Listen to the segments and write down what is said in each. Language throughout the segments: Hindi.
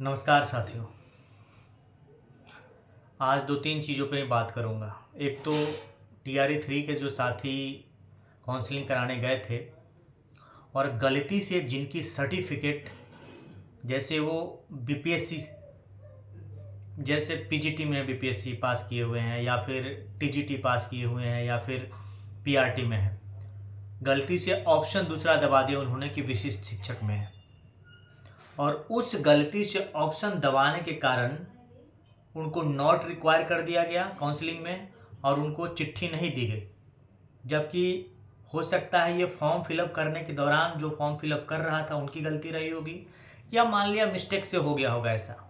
नमस्कार साथियों। आज दो तीन चीज़ों पे बात करूँगा। एक तो TRE 3 के जो साथी काउंसलिंग कराने गए थे और गलती से जिनकी सर्टिफिकेट जैसे वो BPSC जैसे PGT में BPSC पास किए हुए हैं या फिर TGT पास किए हुए हैं या फिर PRT में है, गलती से ऑप्शन दूसरा दबा दिया उन्होंने कि विशिष्ट शिक्षक में है और उस गलती से ऑप्शन दबाने के कारण उनको नॉट रिक्वायर कर दिया गया काउंसलिंग में और उनको चिट्ठी नहीं दी गई। जबकि हो सकता है ये फॉर्म फिलअप करने के दौरान जो फॉर्म फिलअप कर रहा था उनकी गलती रही होगी या मान लिया मिस्टेक से हो गया होगा ऐसा।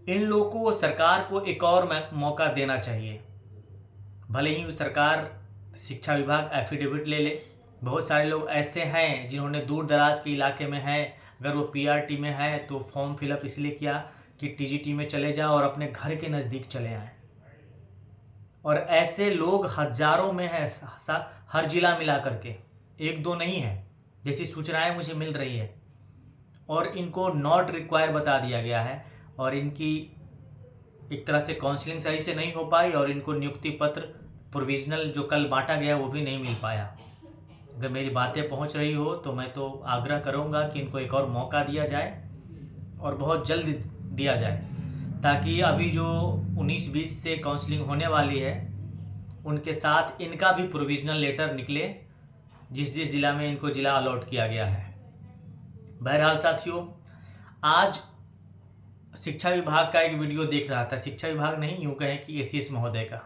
इन लोगों को सरकार को एक और मौका देना चाहिए। भले ही सरकार शिक्षा विभाग एफिडेविट ले ले, बहुत सारे लोग ऐसे हैं जिन्होंने दूर दराज के इलाके में है, अगर वो PRT में है तो फॉर्म फिलअप इसलिए किया कि TGT में चले जाओ और अपने घर के नज़दीक चले आए। और ऐसे लोग हजारों में हैं, हर जिला मिला करके, एक दो नहीं है, जैसी सूचनाएं मुझे मिल रही है। और इनको नॉट रिक्वायर बता दिया गया है और इनकी एक तरह से काउंसलिंग सही से नहीं हो पाई और इनको नियुक्ति पत्र प्रोविजनल जो कल बांटा गया वो भी नहीं मिल पाया। अगर मेरी बातें पहुंच रही हो तो मैं तो आग्रह करूंगा कि इनको एक और मौका दिया जाए और बहुत जल्द दिया जाए, ताकि अभी जो 19-20 से काउंसलिंग होने वाली है उनके साथ इनका भी प्रोविजनल लेटर निकले जिस जिस ज़िला में इनको ज़िला अलॉट किया गया है। बहरहाल साथियों, आज शिक्षा विभाग का एक वीडियो देख रहा था, शिक्षा विभाग नहीं यूँ कहें कि ACS महोदय का,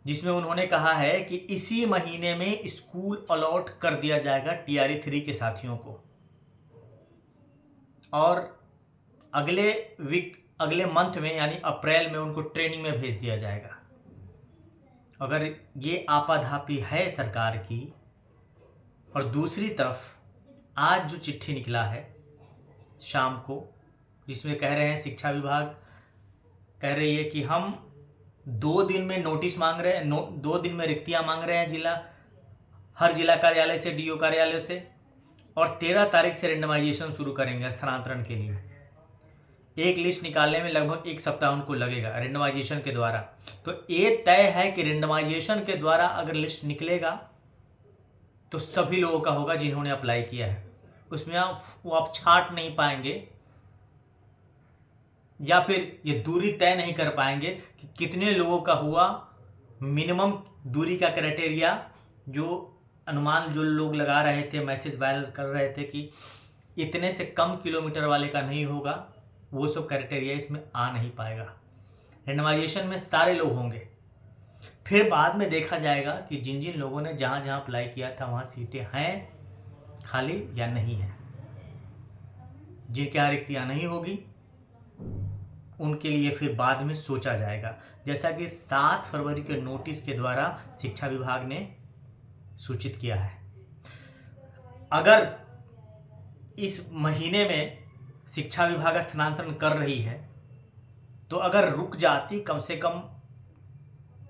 जिसमें उन्होंने कहा है कि इसी महीने में स्कूल अलॉट कर दिया जाएगा TRE 3 के साथियों को और अगले मंथ में यानी अप्रैल में उनको ट्रेनिंग में भेज दिया जाएगा। अगर ये आपाधापी है सरकार की, और दूसरी तरफ आज जो चिट्ठी निकला है शाम को, जिसमें कह रहे हैं शिक्षा विभाग कह रही है कि हम 2 दिन में नोटिस मांग रहे हैं, 2 दिन में रिक्तियां मांग रहे हैं हर जिला कार्यालय से, DO कार्यालय से, और 13 तारीख से रेंडमाइजेशन शुरू करेंगे स्थानांतरण के लिए। एक लिस्ट निकालने में लगभग 1 सप्ताह उनको लगेगा रेंडमाइजेशन के द्वारा। तो ये तय है कि रेंडमाइजेशन के द्वारा अगर लिस्ट निकलेगा तो सभी लोगों का होगा जिन्होंने अप्लाई किया है, उसमें आप छांट नहीं पाएंगे या फिर ये दूरी तय नहीं कर पाएंगे कि कितने लोगों का हुआ। मिनिमम दूरी का क्राइटेरिया जो अनुमान जो लोग लगा रहे थे, मैसेज वायरल कर रहे थे कि इतने से कम किलोमीटर वाले का नहीं होगा, वो सब क्राइटेरिया इसमें आ नहीं पाएगा। रेंडमाइजेशन में सारे लोग होंगे, फिर बाद में देखा जाएगा कि जिन जिन लोगों ने जहाँ जहाँ अप्लाई किया था वहाँ सीटें हैं खाली या नहीं हैं। जिनके यहाँ रिक्तियाँ नहीं होगी उनके लिए फिर बाद में सोचा जाएगा, जैसा कि 7 फरवरी के नोटिस के द्वारा शिक्षा विभाग ने सूचित किया है। अगर इस महीने में शिक्षा विभाग स्थानांतरण कर रही है तो अगर रुक जाती, कम से कम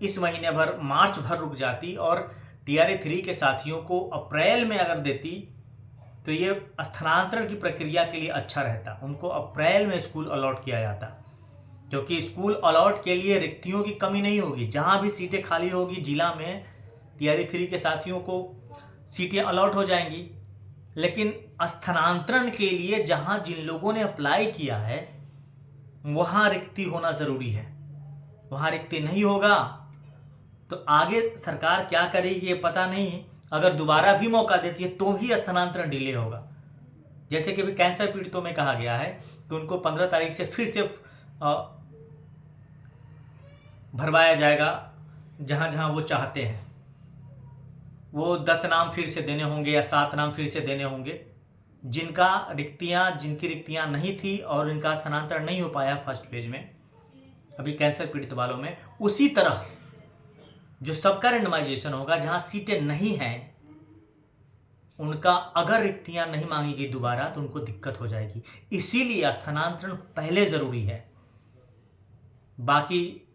इस महीने भर, मार्च भर रुक जाती और TRE 3 के साथियों को अप्रैल में अगर देती तो ये स्थानांतरण की प्रक्रिया के लिए अच्छा रहता। उनको अप्रैल में स्कूल अलॉट किया जाता, क्योंकि स्कूल अलॉट के लिए रिक्तियों की कमी नहीं होगी। जहाँ भी सीटें खाली होगी जिला में TRE 3 के साथियों को सीटें अलॉट हो जाएंगी। लेकिन स्थानांतरण के लिए जहाँ जिन लोगों ने अप्लाई किया है वहाँ रिक्ति होना ज़रूरी है। वहाँ रिक्ति नहीं होगा तो आगे सरकार क्या करेगी ये पता नहीं है। अगर दोबारा भी मौका देती है तो भी स्थानांतरण डिले होगा। जैसे कि अभी कैंसर पीड़ितों में कहा गया है कि उनको 15 तारीख से फिर से भरवाया जाएगा जहाँ जहाँ वो चाहते हैं। वो 10 नाम फिर से देने होंगे या 7 नाम फिर से देने होंगे जिनकी रिक्तियाँ नहीं थी और इनका स्थानांतरण नहीं हो पाया फर्स्ट फेज में, अभी कैंसर पीड़ित वालों में। उसी तरह जो सबका रेंडमाइजेशन होगा, जहाँ सीटें नहीं हैं उनका अगर रिक्तियाँ नहीं मांगी गई दोबारा तो उनको दिक्कत हो जाएगी। इसीलिए स्थानांतरण पहले ज़रूरी है। बाकी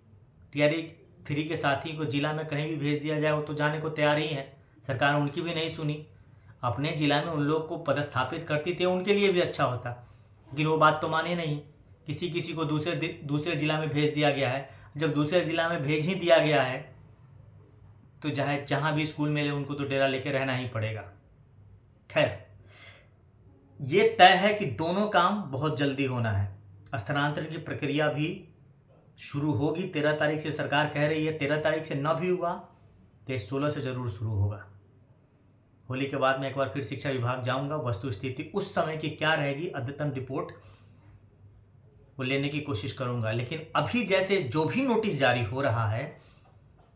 TRE 3 के साथी को जिला में कहीं भी भेज दिया जाए वो तो जाने को तैयार ही है। सरकार उनकी भी नहीं सुनी, अपने जिला में उन लोग को पदस्थापित करती थी, उनके लिए भी अच्छा होता। लेकिन वो बात तो माने नहीं, किसी किसी को दूसरे जिला में भेज दिया गया है। जब दूसरे जिला में भेज ही दिया गया है तो जहाँ भी स्कूल मिले उनको तो डेरा लेके रहना ही पड़ेगा। खैर, ये तय है कि दोनों काम बहुत जल्दी होना है। स्थानांतरण की प्रक्रिया भी शुरू होगी। 13 तारीख से सरकार कह रही है, 13 तारीख से न भी हुआ तो 16 से ज़रूर शुरू होगा। होली के बाद मैं एक बार फिर शिक्षा विभाग जाऊंगा, वस्तु स्थिति उस समय की क्या रहेगी, अद्यतन रिपोर्ट वो लेने की कोशिश करूंगा। लेकिन अभी जैसे जो भी नोटिस जारी हो रहा है,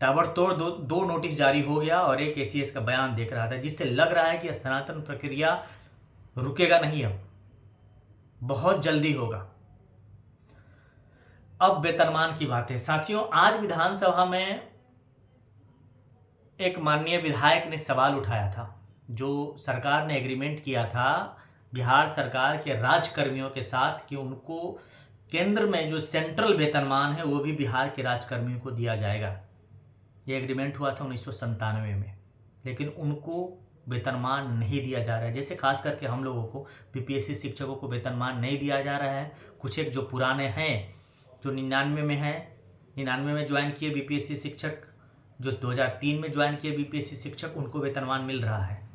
ताबड़तोड़ दो नोटिस जारी हो गया और एक एसीएस का बयान देख रहा था, जिससे लग रहा है कि स्थानांतरण प्रक्रिया रुकेगा नहीं, अब बहुत जल्दी होगा। अब वेतनमान की बात है साथियों। आज विधानसभा में एक माननीय विधायक ने सवाल उठाया था, जो सरकार ने एग्रीमेंट किया था बिहार सरकार के राजकर्मियों के साथ कि उनको केंद्र में जो सेंट्रल वेतनमान है वो भी बिहार के राजकर्मियों को दिया जाएगा। ये एग्रीमेंट हुआ था 1997 में, लेकिन उनको वेतनमान नहीं दिया जा रहा है। जैसे खास करके हम लोगों को बीपीएससी शिक्षकों को वेतनमान नहीं दिया जा रहा है। कुछ एक जो पुराने हैं, जो 99 में हैं, 99 में ज्वाइन किए बीपीएससी शिक्षक, जो 2003 में ज्वाइन किए बीपीएससी शिक्षक, उनको वेतनमान मिल रहा है।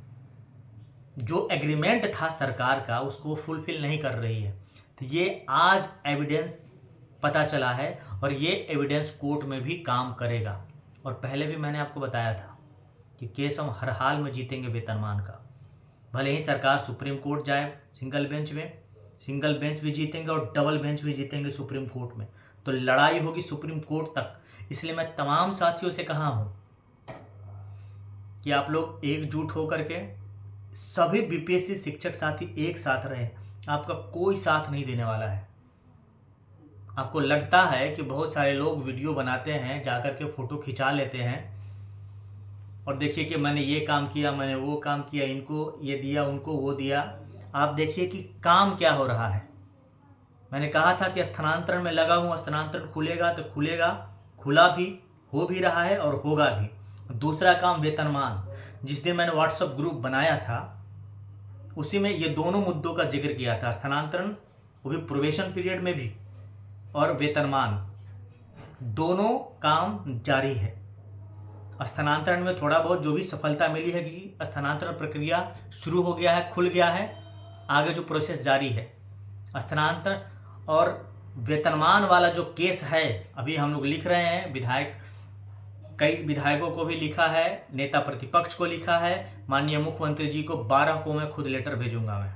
जो एग्रीमेंट था सरकार का उसको फुलफिल नहीं कर रही है। तो ये आज एविडेंस पता चला है और ये एविडेंस कोर्ट में भी काम करेगा। और पहले भी मैंने आपको बताया था कि केस हम हर हाल में जीतेंगे वेतनमान का। भले ही सरकार सुप्रीम कोर्ट जाए सिंगल बेंच भी जीतेंगे और डबल बेंच भी जीतेंगे सुप्रीम कोर्ट में, तो लड़ाई होगी सुप्रीम कोर्ट तक। इसलिए मैं तमाम साथियों से कहा हूं कि आप लोग एकजुट होकर के सभी बीपीएससी शिक्षक साथी एक साथ रहें। आपका कोई साथ नहीं देने वाला है। आपको लगता है कि बहुत सारे लोग वीडियो बनाते हैं, जाकर के फ़ोटो खिंचा लेते हैं और देखिए कि मैंने ये काम किया, मैंने वो काम किया, इनको ये दिया, उनको वो दिया। आप देखिए कि काम क्या हो रहा है। मैंने कहा था कि स्थानांतरण में लगा हूँ, स्थानांतरण खुलेगा तो खुलेगा, खुला भी, हो भी रहा है और होगा भी। दूसरा काम वेतनमान, जिस दिन मैंने व्हाट्सएप ग्रुप बनाया था उसी में ये दोनों मुद्दों का जिक्र किया था, स्थानांतरण वो भी प्रोबेशन पीरियड में भी, और वेतनमान, दोनों काम जारी है। स्थानांतरण में थोड़ा बहुत जो भी सफलता मिली है कि स्थानांतरण प्रक्रिया शुरू हो गया है, खुल गया है, आगे जो प्रोसेस जारी है। स्थानांतरण और वेतनमान वाला जो केस है अभी हम लोग लिख रहे हैं, कई विधायकों को भी लिखा है, नेता प्रतिपक्ष को लिखा है, माननीय मुख्यमंत्री जी को 12 को मैं खुद लेटर भेजूंगा। मैं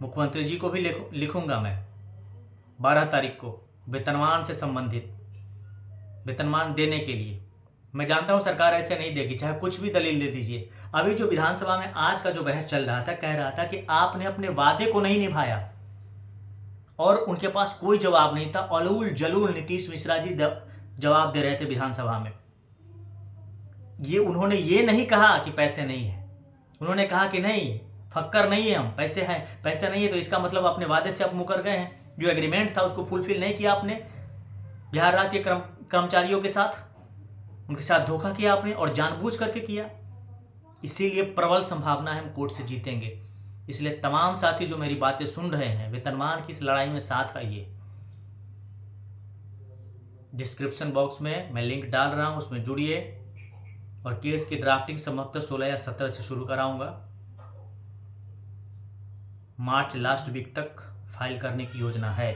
मुख्यमंत्री जी को भी लिखूंगा मैं 12 तारीख को वेतनमान से संबंधित, वेतनमान देने के लिए। मैं जानता हूं सरकार ऐसे नहीं देगी, चाहे कुछ भी दलील दे दीजिए। अभी जो विधानसभा में आज का जो बहस चल रहा था, कह रहा था कि आपने अपने वादे को नहीं निभाया और उनके पास कोई जवाब नहीं था। अलूल जलूल नीतीश मिश्रा जी जवाब दे रहे थे विधानसभा में। उन्होंने ये नहीं कहा कि पैसे नहीं है, उन्होंने कहा कि नहीं, फक्कर नहीं है हम, पैसे हैं, पैसे नहीं है तो इसका मतलब अपने वादे से आप मुकर गए हैं। जो एग्रीमेंट था उसको फुलफिल नहीं किया आपने बिहार राज्य के कर्मचारियों के साथ, उनके साथ धोखा किया आपने और जानबूझ करके किया। इसीलिए प्रबल संभावना है हम कोर्ट से जीतेंगे। इसलिए तमाम साथी जो मेरी बातें सुन रहे हैं, वेतनमान की इस लड़ाई में साथ आइए। डिस्क्रिप्शन बॉक्स में मैं लिंक डाल रहा हूं, उसमें जुड़िए। और केस की ड्राफ्टिंग संभवतः 16 या 17 से शुरू कराऊंगा। मार्च लास्ट वीक तक फाइल करने की योजना है।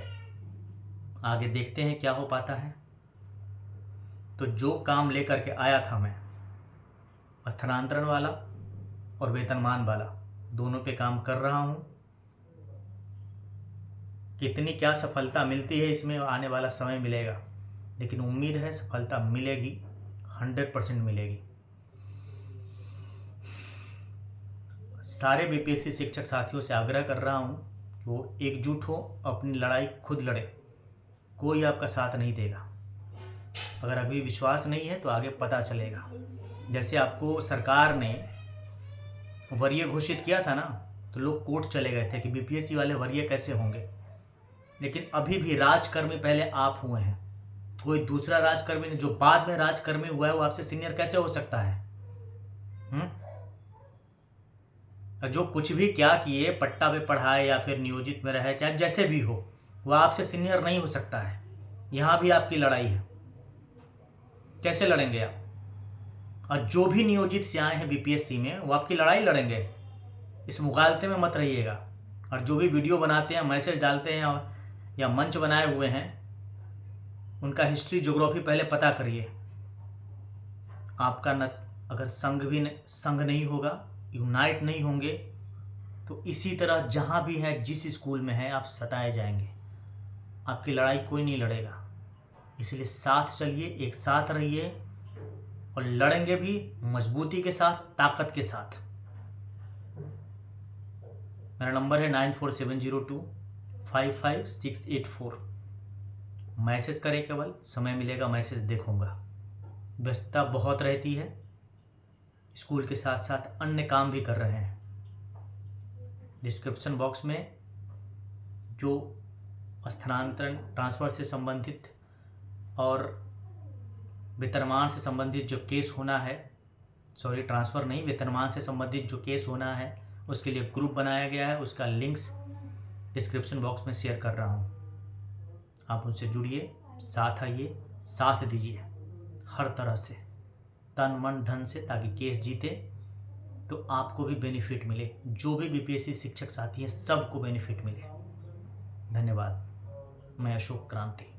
आगे देखते हैं क्या हो पाता है। तो जो काम लेकर के आया था मैं, स्थानांतरण वाला और वेतनमान वाला, दोनों पे काम कर रहा हूं। कितनी क्या सफलता मिलती है इसमें आने वाला समय मिलेगा, लेकिन उम्मीद है सफलता मिलेगी, 100% मिलेगी। सारे बीपीएससी शिक्षक साथियों से आग्रह कर रहा हूं कि वो एकजुट हो, अपनी लड़ाई खुद लड़े, कोई आपका साथ नहीं देगा। अगर अभी विश्वास नहीं है तो आगे पता चलेगा। जैसे आपको सरकार ने वरीय घोषित किया था ना, तो लोग कोर्ट चले गए थे कि बीपीएससी वाले वरीय कैसे होंगे। लेकिन अभी भी राजकर्मी पहले आप हुए हैं, कोई दूसरा राजकर्मी ने, जो बाद में राजकर्मी हुआ है वो आपसे सीनियर कैसे हो सकता है? और जो कुछ भी क्या किए, पट्टा पे पढ़ाए या फिर नियोजित में रहे, चाहे जैसे भी हो, वह आपसे सीनियर नहीं हो सकता है। यहाँ भी आपकी लड़ाई है, कैसे लड़ेंगे आप? और जो भी नियोजित से आए हैं बीपीएससी में, वो आपकी लड़ाई लड़ेंगे। इस मुगालते में मत रहिएगा। और जो भी वीडियो बनाते हैं, मैसेज डालते हैं या मंच बनाए हुए हैं, उनका हिस्ट्री ज्योग्राफी पहले पता करिए। आपका अगर संघ नहीं होगा, यूनाइट नहीं होंगे, तो इसी तरह जहाँ भी है, जिस स्कूल में है, आप सताए जाएंगे। आपकी लड़ाई कोई नहीं लड़ेगा। इसलिए साथ चलिए, एक साथ रहिए, और लड़ेंगे भी मजबूती के साथ, ताकत के साथ। मेरा नंबर है 9470255684। मैसेज करें, केवल समय मिलेगा मैसेज देखूंगा। व्यस्तता बहुत रहती है, स्कूल के साथ साथ अन्य काम भी कर रहे हैं। डिस्क्रिप्शन बॉक्स में जो स्थानांतरण, ट्रांसफ़र से संबंधित और वेतनमान से संबंधित जो केस होना है, सॉरी ट्रांसफ़र नहीं, वेतनमान से संबंधित जो केस होना है, उसके लिए ग्रुप बनाया गया है। उसका लिंक्स डिस्क्रिप्शन बॉक्स में शेयर कर रहा हूँ। आप उनसे जुड़िए, साथ आइए, साथ दीजिए हर तरह से, तन मन धन से, ताकि केस जीते तो आपको भी बेनिफिट मिले। जो भी बीपीएससी शिक्षक साथी हैं, सबको बेनिफिट मिले। धन्यवाद। मैं अशोक क्रांति।